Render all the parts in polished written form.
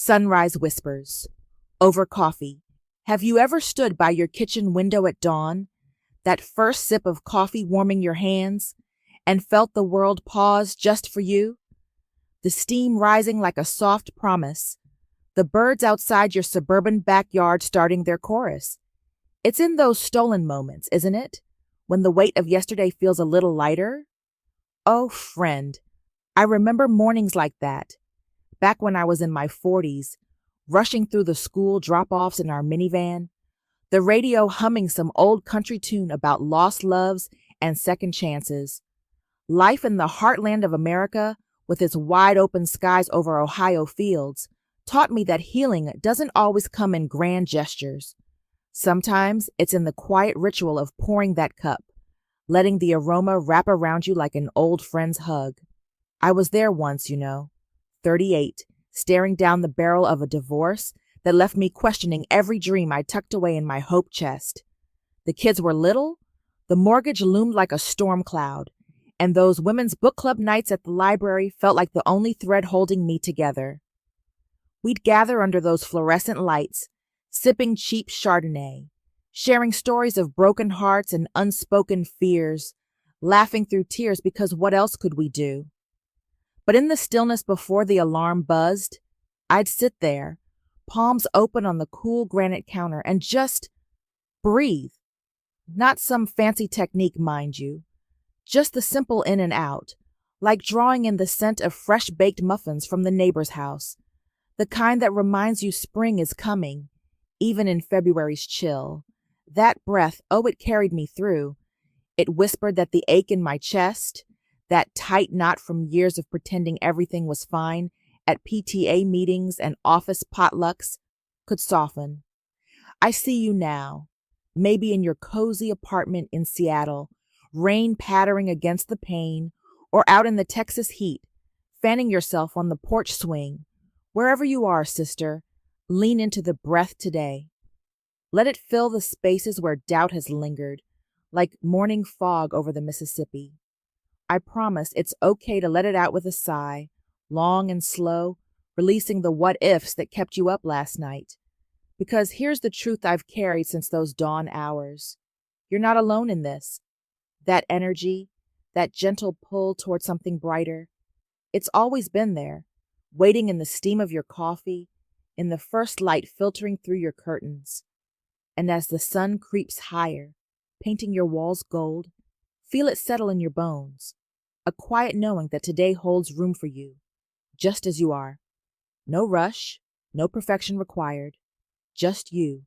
Sunrise whispers. Over coffee. Have you ever stood by your kitchen window at dawn, that first sip of coffee warming your hands, and felt the world pause just for you? The steam rising like a soft promise, the birds outside your suburban backyard starting their chorus. It's in those stolen moments, isn't it? When the weight of yesterday feels a little lighter? Oh, friend, I remember mornings like that, back when I was in my 40s, rushing through the school drop-offs in our minivan, the radio humming some old country tune about lost loves and second chances. Life in the heartland of America, with its wide-open skies over Ohio fields, taught me that healing doesn't always come in grand gestures. Sometimes it's in the quiet ritual of pouring that cup, letting the aroma wrap around you like an old friend's hug. I was there once, 38, staring down the barrel of a divorce that left me questioning every dream I tucked away in my hope chest. The kids were little, the mortgage loomed like a storm cloud, and those women's book club nights at the library felt like the only thread holding me together. We'd gather under those fluorescent lights, sipping cheap Chardonnay, sharing stories of broken hearts and unspoken fears, laughing through tears because what else could we do? But in the stillness before the alarm buzzed, I'd sit there, palms open on the cool granite counter, and just breathe. Not some fancy technique, mind you, just the simple in and out, like drawing in the scent of fresh-baked muffins from the neighbor's house, the kind that reminds you spring is coming, even in February's chill. That breath, oh, it carried me through. It whispered that the ache in my chest, that tight knot from years of pretending everything was fine at PTA meetings and office potlucks, could soften. I see you now, maybe in your cozy apartment in Seattle, rain pattering against the pane, or out in the Texas heat, fanning yourself on the porch swing. Wherever you are, sister, lean into the breath today. Let it fill the spaces where doubt has lingered, like morning fog over the Mississippi. I promise it's okay to let it out with a sigh, long and slow, releasing the what-ifs that kept you up last night. Because here's the truth I've carried since those dawn hours. You're not alone in this. That energy, that gentle pull toward something brighter, it's always been there, waiting in the steam of your coffee, in the first light filtering through your curtains. And as the sun creeps higher, painting your walls gold, feel it settle in your bones, a quiet knowing that today holds room for you, just as you are. No rush, no perfection required, just you,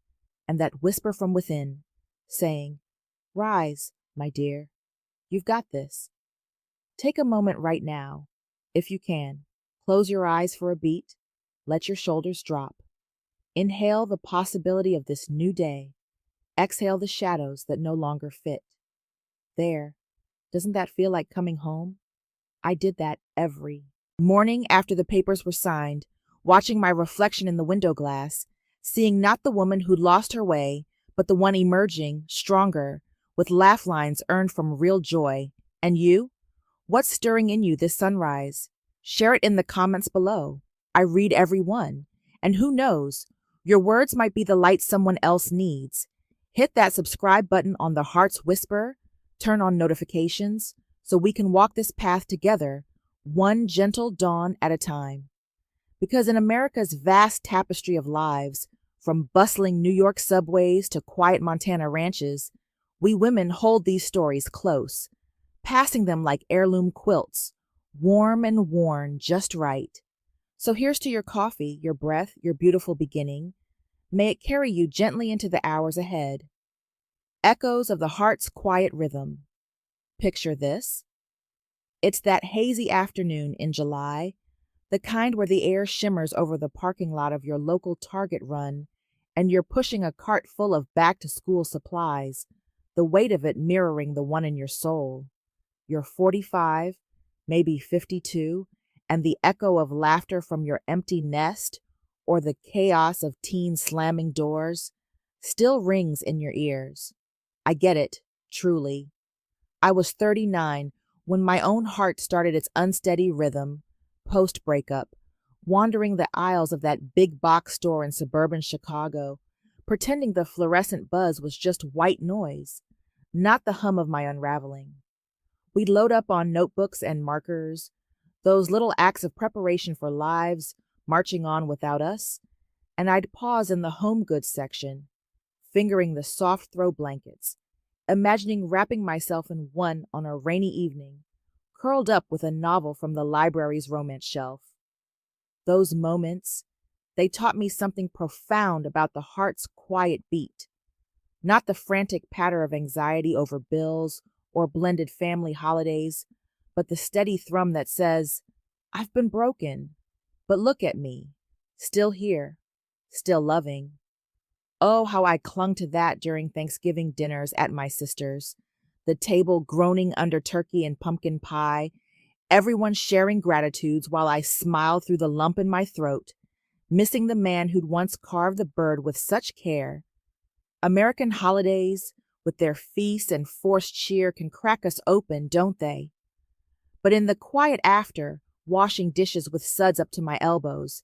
and that whisper from within, saying, "Rise, my dear, you've got this." Take a moment right now, if you can. Close your eyes for a beat, let your shoulders drop. Inhale the possibility of this new day. Exhale the shadows that no longer fit. There, doesn't that feel like coming home? I did that every morning after the papers were signed, watching my reflection in the window glass, seeing not the woman who'd lost her way, but the one emerging, stronger, with laugh lines earned from real joy. And you? What's stirring in you this sunrise? Share it in the comments below. I read every one. And who knows, your words might be the light someone else needs. Hit that subscribe button on the Heart's Whisper, turn on notifications, so we can walk this path together, one gentle dawn at a time. Because in America's vast tapestry of lives, from bustling New York subways to quiet Montana ranches, we women hold these stories close, passing them like heirloom quilts, warm and worn just right. So here's to your coffee, your breath, your beautiful beginning. May it carry you gently into the hours ahead. Echoes of the heart's quiet rhythm. Picture this. It's that hazy afternoon in July, the kind where the air shimmers over the parking lot of your local Target run, and you're pushing a cart full of back-to-school supplies, the weight of it mirroring the one in your soul. You're 45, maybe 52, and the echo of laughter from your empty nest, or the chaos of teens slamming doors, still rings in your ears. I get it, truly. I was 39 when my own heart started its unsteady rhythm, post-breakup, wandering the aisles of that big box store in suburban Chicago, pretending the fluorescent buzz was just white noise, not the hum of my unraveling. We'd load up on notebooks and markers, those little acts of preparation for lives marching on without us, and I'd pause in the home goods section, fingering the soft throw blankets, imagining wrapping myself in one on a rainy evening, curled up with a novel from the library's romance shelf. Those moments, they taught me something profound about the heart's quiet beat, not the frantic patter of anxiety over bills or blended family holidays, but the steady thrum that says, I've been broken, but look at me, still here, still loving. Oh, how I clung to that during Thanksgiving dinners at my sister's, the table groaning under turkey and pumpkin pie, everyone sharing gratitudes while I smiled through the lump in my throat, missing the man who'd once carved the bird with such care. American holidays, with their feast and forced cheer, can crack us open, don't they? But in the quiet after, washing dishes with suds up to my elbows,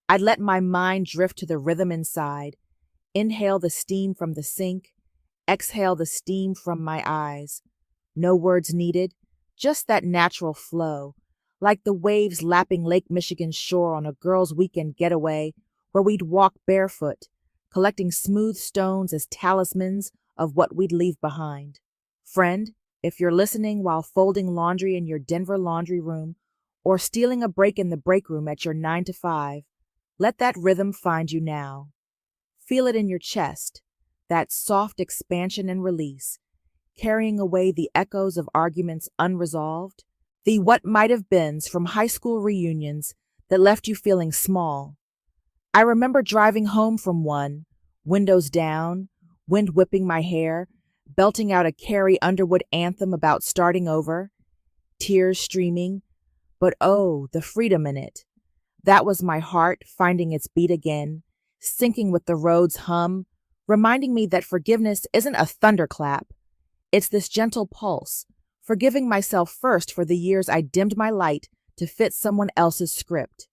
I'd let my mind drift to the rhythm inside, inhale the steam from the sink, exhale the steam from my eyes. No words needed, just that natural flow, like the waves lapping Lake Michigan's shore on a girls' weekend getaway where we'd walk barefoot, collecting smooth stones as talismans of what we'd leave behind. Friend, if you're listening while folding laundry in your Denver laundry room or stealing a break in the break room at your 9 to 5, let that rhythm find you now. Feel it in your chest, that soft expansion and release, carrying away the echoes of arguments unresolved, the what might have beens from high school reunions that left you feeling small. I remember driving home from one, windows down, wind whipping my hair, belting out a Carrie Underwood anthem about starting over, tears streaming, but oh, the freedom in it. That was my heart finding its beat again, syncing with the road's hum, reminding me that forgiveness isn't a thunderclap. It's this gentle pulse, forgiving myself first for the years I dimmed my light to fit someone else's script.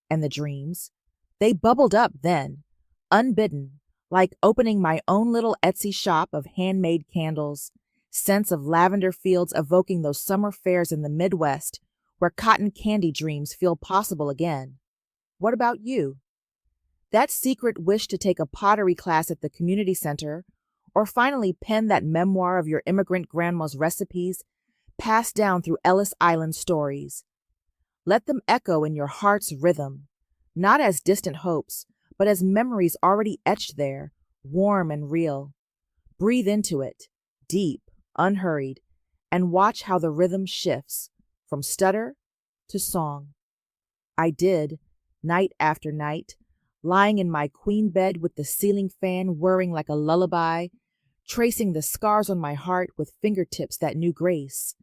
And the dreams, they bubbled up then, unbidden, like opening my own little Etsy shop of handmade candles, scents of lavender fields evoking those summer fairs in the Midwest where cotton candy dreams feel possible again. What about you? That secret wish to take a pottery class at the community center, or finally pen that memoir of your immigrant grandma's recipes passed down through Ellis Island stories. Let them echo in your heart's rhythm, not as distant hopes, but as memories already etched there, warm and real. Breathe into it, deep, unhurried, and watch how the rhythm shifts from stutter to song. I did, night after night, lying in my queen bed with the ceiling fan whirring like a lullaby, tracing the scars on my heart with fingertips that knew grace.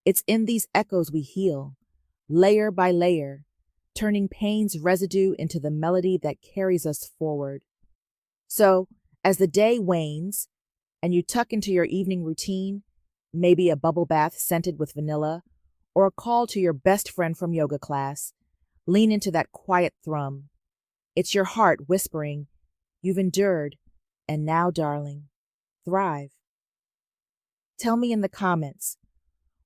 It's in these echoes we heal, layer by layer, turning pain's residue into the melody that carries us forward. So, as the day wanes, and you tuck into your evening routine, maybe a bubble bath scented with vanilla, or a call to your best friend from yoga class, lean into that quiet thrum. It's your heart whispering, you've endured, and now, darling, thrive. Tell me in the comments,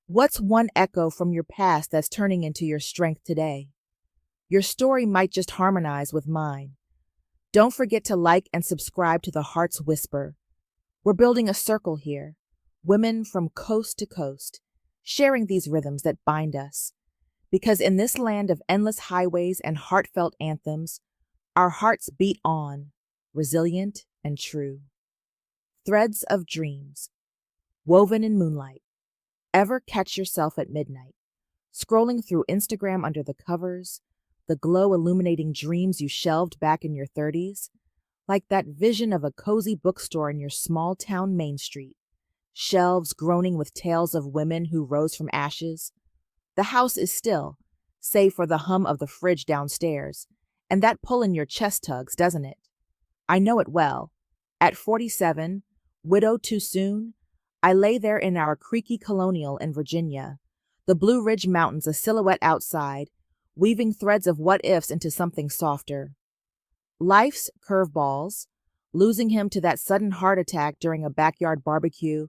what's one echo from your past that's turning into your strength today? Your story might just harmonize with mine. Don't forget to like and subscribe to The Heart's Whisper. We're building a circle here, women from coast to coast, sharing these rhythms that bind us. Because in this land of endless highways and heartfelt anthems, our hearts beat on, resilient and true. Threads of dreams, woven in moonlight. Ever catch yourself at midnight, scrolling through Instagram under the covers, the glow illuminating dreams you shelved back in your 30s, like that vision of a cozy bookstore in your small town Main Street, shelves groaning with tales of women who rose from ashes. The house is still, save for the hum of the fridge downstairs, and that pull in your chest tugs, doesn't it? I know it well. At 47, widowed too soon, I lay there in our creaky colonial in Virginia, the Blue Ridge Mountains a silhouette outside, weaving threads of what ifs into something softer. Life's curveballs, losing him to that sudden heart attack during a backyard barbecue,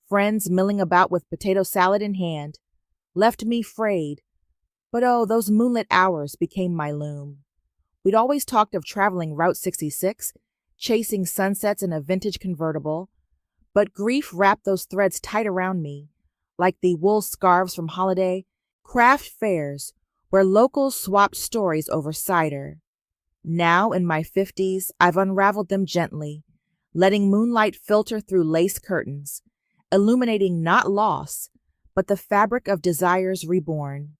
friends milling about with potato salad in hand, left me frayed. But oh, those moonlit hours became my loom. We'd always talked of traveling Route 66, chasing sunsets in a vintage convertible, but grief wrapped those threads tight around me, like the wool scarves from holiday craft fairs where locals swapped stories over cider. Now, in my 50s, I've unraveled them gently, letting moonlight filter through lace curtains, illuminating not loss, but the fabric of desires reborn.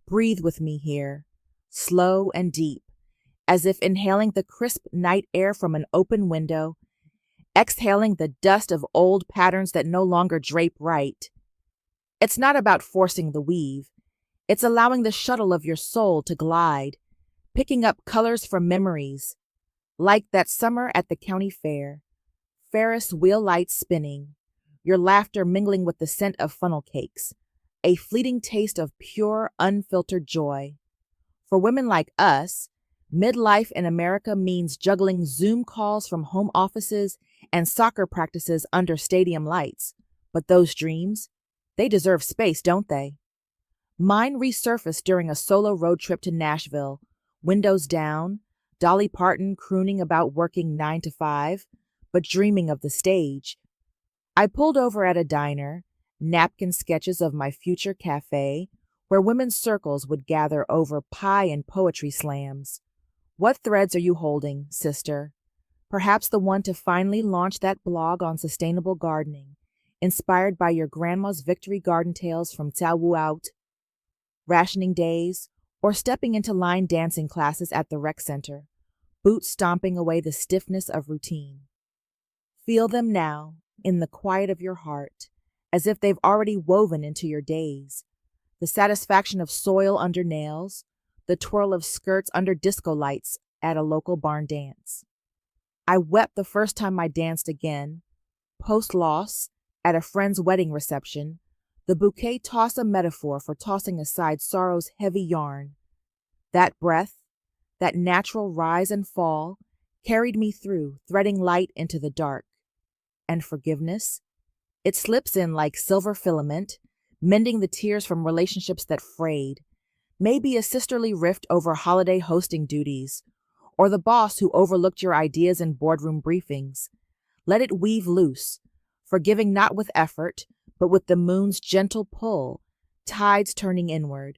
Breathe with me here, slow and deep, as if inhaling the crisp night air from an open window, exhaling the dust of old patterns that no longer drape right. It's not about forcing the weave. It's allowing the shuttle of your soul to glide, picking up colors from memories, like that summer at the county fair, Ferris wheel lights spinning, your laughter mingling with the scent of funnel cakes, a fleeting taste of pure, unfiltered joy. For women like us, midlife in America means juggling Zoom calls from home offices and soccer practices under stadium lights. But those dreams, they deserve space, don't they? Mine resurfaced during a solo road trip to Nashville, windows down, Dolly Parton crooning about working 9 to 5, but dreaming of the stage. I pulled over at a diner, napkin sketches of my future cafe, where women's circles would gather over pie and poetry slams. What threads are you holding, sister? Perhaps the one to finally launch that blog on sustainable gardening, inspired by your grandma's victory garden tales from Tawuaut, rationing days, or stepping into line dancing classes at the rec center, boots stomping away the stiffness of routine. Feel them now, in the quiet of your heart, as if they've already woven into your days. The satisfaction of soil under nails, the twirl of skirts under disco lights at a local barn dance. I wept the first time I danced again, post-loss, at a friend's wedding reception, the bouquet toss a metaphor for tossing aside sorrow's heavy yarn. That breath, that natural rise and fall, carried me through, threading light into the dark. And forgiveness? It slips in like silver filament, mending the tears from relationships that frayed. Maybe a sisterly rift over holiday hosting duties, or the boss who overlooked your ideas in boardroom briefings. Let it weave loose, forgiving not with effort, but with the moon's gentle pull, tides turning inward.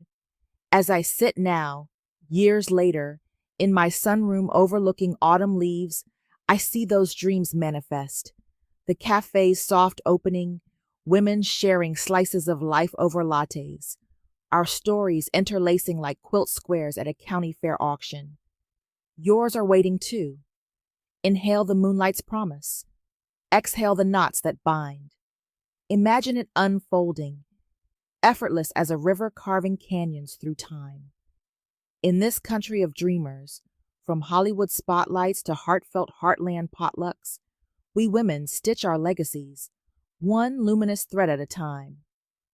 As I sit now, years later, in my sunroom overlooking autumn leaves, I see those dreams manifest. The cafe's soft opening, women sharing slices of life over lattes, our stories interlacing like quilt squares at a county fair auction. Yours are waiting too. Inhale the moonlight's promise. Exhale the knots that bind. Imagine it unfolding, effortless as a river carving canyons through time. In this country of dreamers, from Hollywood spotlights to heartfelt heartland potlucks, we women stitch our legacies, one luminous thread at a time.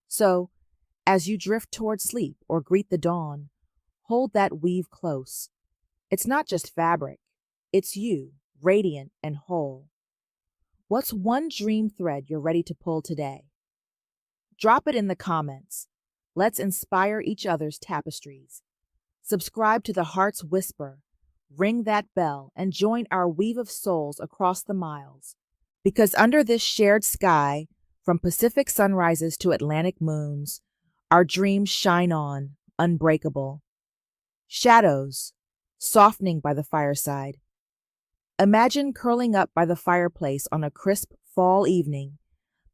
So, as you drift toward sleep or greet the dawn, hold that weave close. It's not just fabric, it's you, radiant and whole. What's one dream thread you're ready to pull today? Drop it in the comments. Let's inspire each other's tapestries. Subscribe to The Heart's Whisper, ring that bell, and join our weave of souls across the miles. Because under this shared sky, from Pacific sunrises to Atlantic moons, our dreams shine on, unbreakable. Shadows, softening by the fireside. Imagine curling up by the fireplace on a crisp fall evening,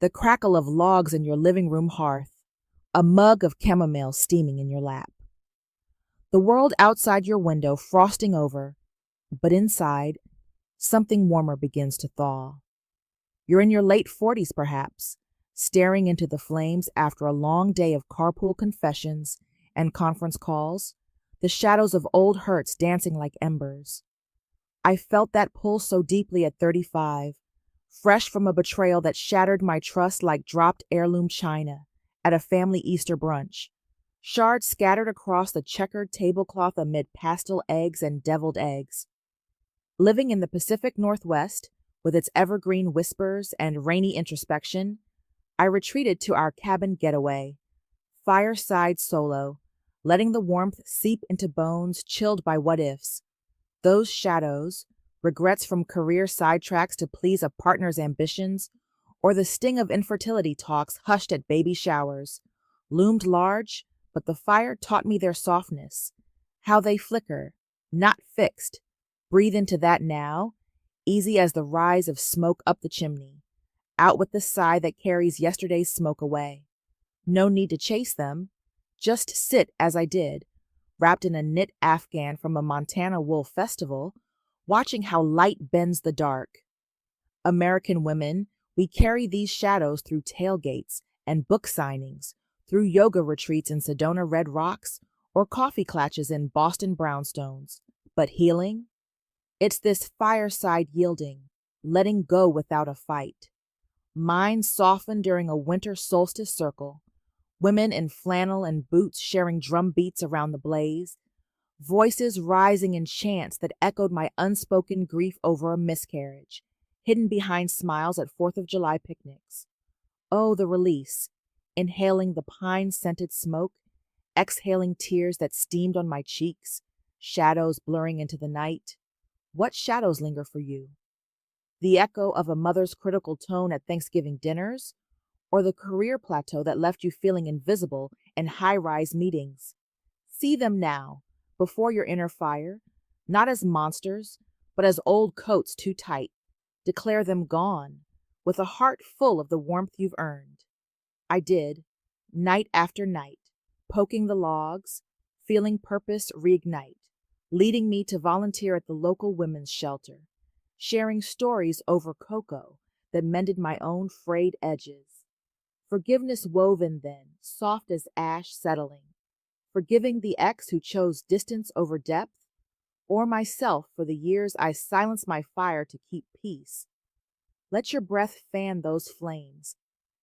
the crackle of logs in your living room hearth, a mug of chamomile steaming in your lap. The world outside your window frosting over, but inside, something warmer begins to thaw. You're in your late 40s perhaps, staring into the flames after a long day of carpool confessions and conference calls, the shadows of old hurts dancing like embers. I felt that pull so deeply at 35, fresh from a betrayal that shattered my trust like dropped heirloom china at a family Easter brunch, shards scattered across the checkered tablecloth amid pastel eggs and deviled eggs. Living in the Pacific Northwest, with its evergreen whispers and rainy introspection, I retreated to our cabin getaway, fireside solo, letting the warmth seep into bones chilled by what-ifs. Those shadows, regrets from career sidetracks to please a partner's ambitions, or the sting of infertility talks hushed at baby showers, loomed large, but the fire taught me their softness, how they flicker, not fixed. Breathe into that now, easy as the rise of smoke up the chimney, out with the sigh that carries yesterday's smoke away. No need to chase them, just sit as I did, wrapped in a knit afghan from a Montana wool festival, watching how light bends the dark. American women, we carry these shadows through tailgates and book signings, through yoga retreats in Sedona Red Rocks or coffee clatches in Boston brownstones. But healing? It's this fireside yielding, letting go without a fight. Minds softened during a winter solstice circle, women in flannel and boots sharing drum beats around the blaze, voices rising in chants that echoed my unspoken grief over a miscarriage, hidden behind smiles at 4th of July picnics. Oh, the release, inhaling the pine-scented smoke, exhaling tears that steamed on my cheeks, shadows blurring into the night. What shadows linger for you? The echo of a mother's critical tone at Thanksgiving dinners, or the career plateau that left you feeling invisible in high-rise meetings? See them now, before your inner fire, not as monsters, but as old coats too tight. Declare them gone, with a heart full of the warmth you've earned. I did, night after night, poking the logs, feeling purpose reignite, leading me to volunteer at the local women's shelter, sharing stories over cocoa that mended my own frayed edges. Forgiveness woven then, soft as ash settling, forgiving the ex who chose distance over depth, or myself for the years I silenced my fire to keep peace. Let your breath fan those flames,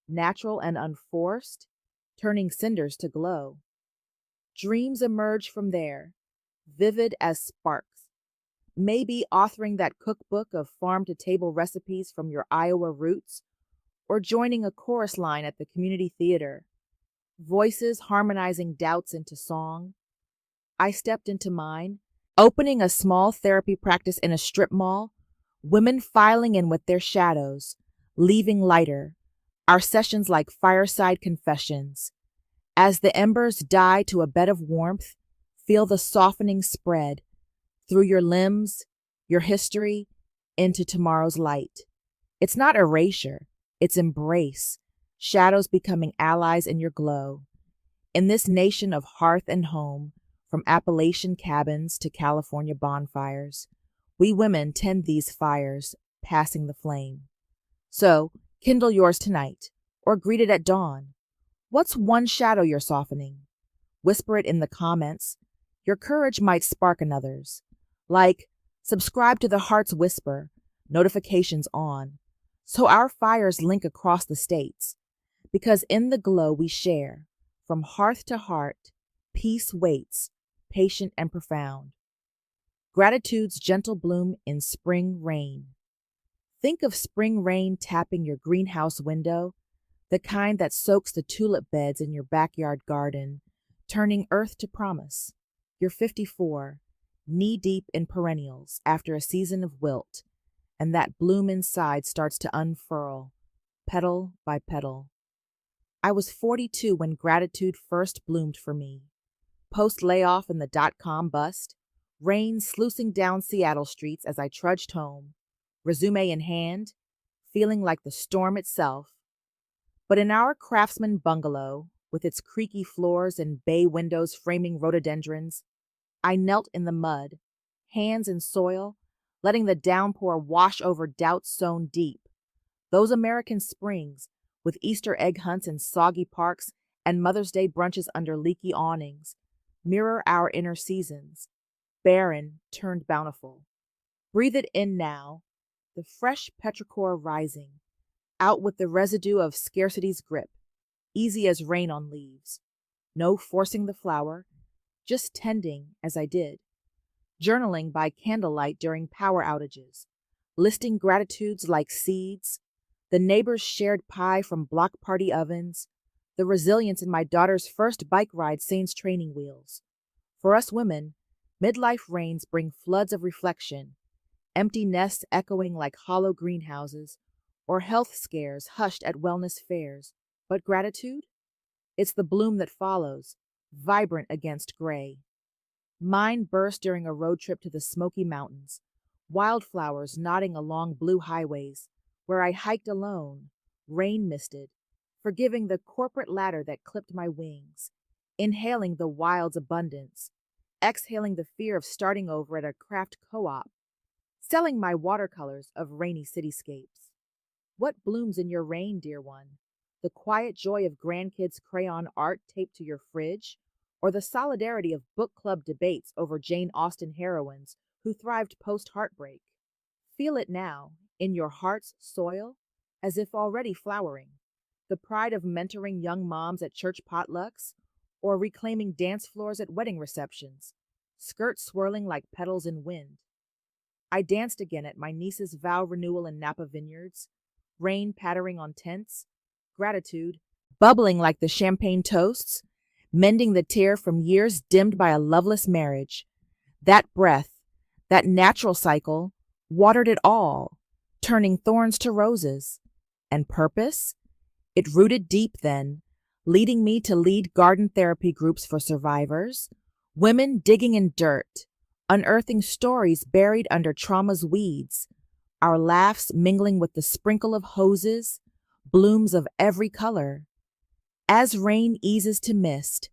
natural and unforced, turning cinders to glow. Dreams emerge from there, vivid as sparks. Maybe authoring that cookbook of farm-to-table recipes from your Iowa roots, or joining a chorus line at the community theater. Voices harmonizing doubts into song. I stepped into mine, opening a small therapy practice in a strip mall, women filing in with their shadows, leaving lighter, our sessions like fireside confessions. As the embers die to a bed of warmth, feel the softening spread through your limbs, your history, into tomorrow's light. It's not erasure, it's embrace, shadows becoming allies in your glow. In this nation of hearth and home, from Appalachian cabins to California bonfires, we women tend these fires, passing the flame. So, kindle yours tonight, or greet it at dawn. What's one shadow you're softening? Whisper it in the comments. Your courage might spark another's. Like, subscribe to the Heart's Whisper, notifications on, so our fires link across the states. Because in the glow we share, from hearth to heart, peace waits, patient and profound. Gratitude's gentle bloom in spring rain. Think of spring rain tapping your greenhouse window, the kind that soaks the tulip beds in your backyard garden, turning earth to promise. You're 54, knee-deep in perennials after a season of wilt, and that bloom inside starts to unfurl, petal by petal. I was 42 when gratitude first bloomed for me. Post-layoff in the dot-com bust, rain sluicing down Seattle streets as I trudged home, resume in hand, feeling like the storm itself. But in our craftsman bungalow, with its creaky floors and bay windows framing rhododendrons, I knelt in the mud, hands in soil, letting the downpour wash over doubts sown deep. Those American springs, with Easter egg hunts in soggy parks and Mother's Day brunches under leaky awnings, mirror our inner seasons, barren turned bountiful. Breathe it in now, the fresh petrichor rising, out with the residue of scarcity's grip, easy as rain on leaves. No forcing the flower, just tending as I did. Journaling by candlelight during power outages, listing gratitudes like seeds, the neighbor's shared pie from block party ovens, the resilience in my daughter's first bike ride sans training wheels. For us women, midlife rains bring floods of reflection, empty nests echoing like hollow greenhouses, or health scares hushed at wellness fairs. But gratitude? It's the bloom that follows, vibrant against gray. Mine burst during a road trip to the Smoky Mountains, wildflowers nodding along blue highways, where I hiked alone, rain misted, forgiving the corporate ladder that clipped my wings, inhaling the wild's abundance, exhaling the fear of starting over at a craft co-op, selling my watercolors of rainy cityscapes. What blooms in your rain, dear one? The quiet joy of grandkids' crayon art taped to your fridge, or the solidarity of book club debates over Jane Austen heroines who thrived post-heartbreak? Feel it now, in your heart's soil, as if already flowering. The pride of mentoring young moms at church potlucks, or reclaiming dance floors at wedding receptions, skirts swirling like petals in wind. I danced again at my niece's vow renewal in Napa Vineyards, rain pattering on tents, gratitude bubbling like the champagne toasts, mending the tear from years dimmed by a loveless marriage. That breath, that natural cycle, watered it all, turning thorns to roses. And purpose? It rooted deep then, leading me to lead garden therapy groups for survivors, women digging in dirt, unearthing stories buried under trauma's weeds, our laughs mingling with the sprinkle of hoses, blooms of every color. As rain eases to mist,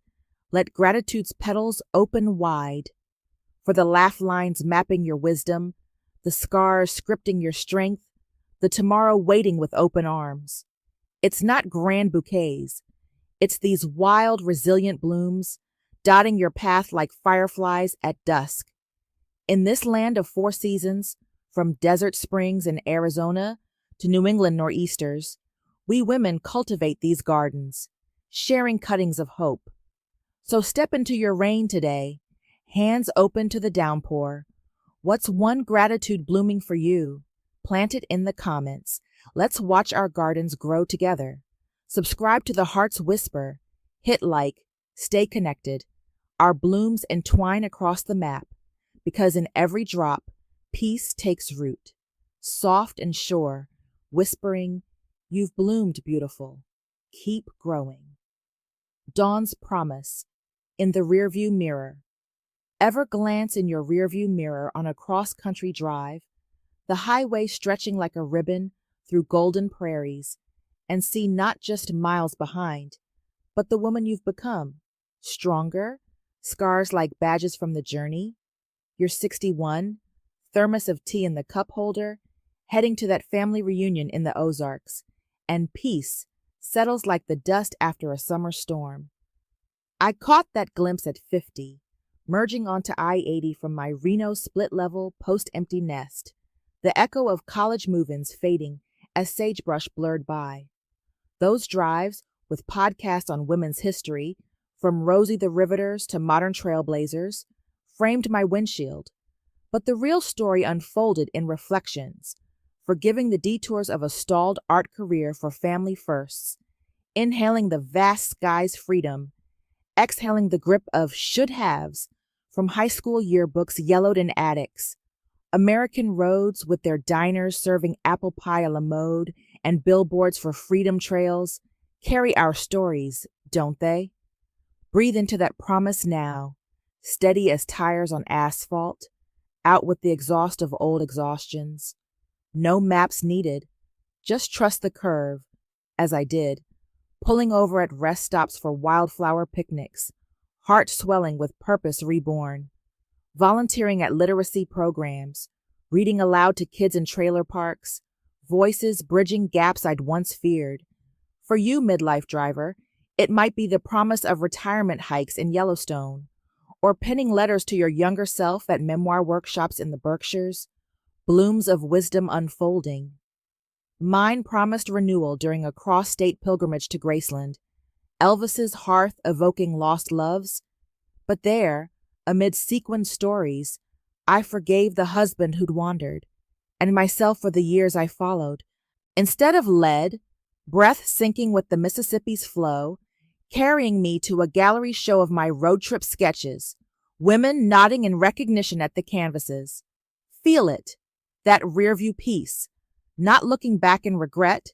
let gratitude's petals open wide, for the laugh lines mapping your wisdom, the scars scripting your strength, the tomorrow waiting with open arms. It's not grand bouquets. It's these wild, resilient blooms, dotting your path like fireflies at dusk. In this land of four seasons, from desert springs in Arizona to New England nor'easters, we women cultivate these gardens, sharing cuttings of hope. So step into your rain today, hands open to the downpour. What's one gratitude blooming for you? Plant it in the comments. Let's watch our gardens grow together. Subscribe to The Heart's Whisper. Hit like. Stay connected. Our blooms entwine across the map, because in every drop, peace takes root. Soft and sure, whispering, "You've bloomed, beautiful. Keep growing." Dawn's promise. In the rearview mirror. Ever glance in your rearview mirror on a cross-country drive, the highway stretching like a ribbon through golden prairies, and see not just miles behind, but the woman you've become, stronger, scars like badges from the journey? You're 61, thermos of tea in the cup holder, heading to that family reunion in the Ozarks, and peace settles like the dust after a summer storm. I caught that glimpse at 50, merging onto I-80 from my Reno split-level post-empty nest, the echo of college move-ins fading as sagebrush blurred by. Those drives, with podcasts on women's history, from Rosie the Riveters to modern trailblazers, framed my windshield. But the real story unfolded in reflections, forgiving the detours of a stalled art career for family firsts, inhaling the vast sky's freedom, exhaling the grip of should-haves from high school yearbooks yellowed in attics, American roads with their diners serving apple pie a la mode and billboards for freedom trails carry our stories, don't they? Breathe into that promise now, steady as tires on asphalt, out with the exhaust of old exhaustions. No maps needed, just trust the curve, as I did, pulling over at rest stops for wildflower picnics, heart swelling with purpose reborn, volunteering at literacy programs, reading aloud to kids in trailer parks, voices bridging gaps I'd once feared. For you, midlife driver, it might be the promise of retirement hikes in Yellowstone, or penning letters to your younger self at memoir workshops in the Berkshires, blooms of wisdom unfolding. Mine promised renewal during a cross-state pilgrimage to Graceland, Elvis's hearth evoking lost loves. But there, amid sequined stories, I forgave the husband who'd wandered, and myself for the years I followed. Instead of lead, breath sinking with the Mississippi's flow, carrying me to a gallery show of my road trip sketches, women nodding in recognition at the canvases. Feel it, that rearview piece, not looking back in regret,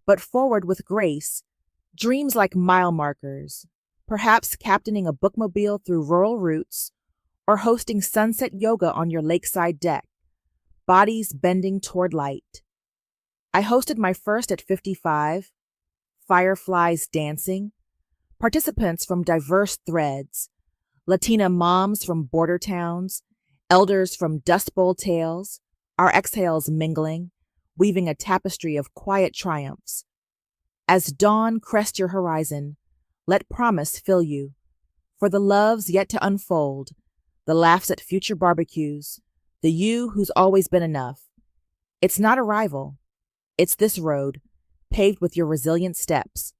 but forward with grace, dreams like mile markers, perhaps captaining a bookmobile through rural routes, or hosting sunset yoga on your lakeside deck, bodies bending toward light. I hosted my first at 55, fireflies dancing, participants from diverse threads, Latina moms from border towns, elders from Dust Bowl tales, our exhales mingling, weaving a tapestry of quiet triumphs. As dawn crests your horizon, let promise fill you, for the loves yet to unfold, the laughs at future barbecues, the you who's always been enough. It's not a rival. It's this road, paved with your resilient steps.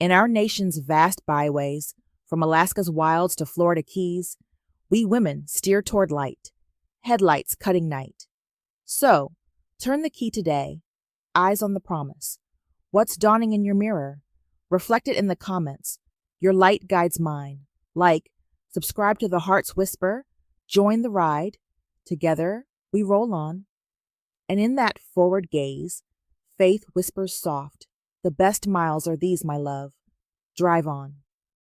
In our nation's vast byways, from Alaska's wilds to Florida keys, we women steer toward light, headlights cutting night. So, turn the key today, eyes on the promise. What's dawning in your mirror? Reflect it in the comments. Your light guides mine. Like, subscribe to The Heart's Whisper, join the ride. Together, we roll on. And in that forward gaze, faith whispers soft, the best miles are these, my love. Drive on.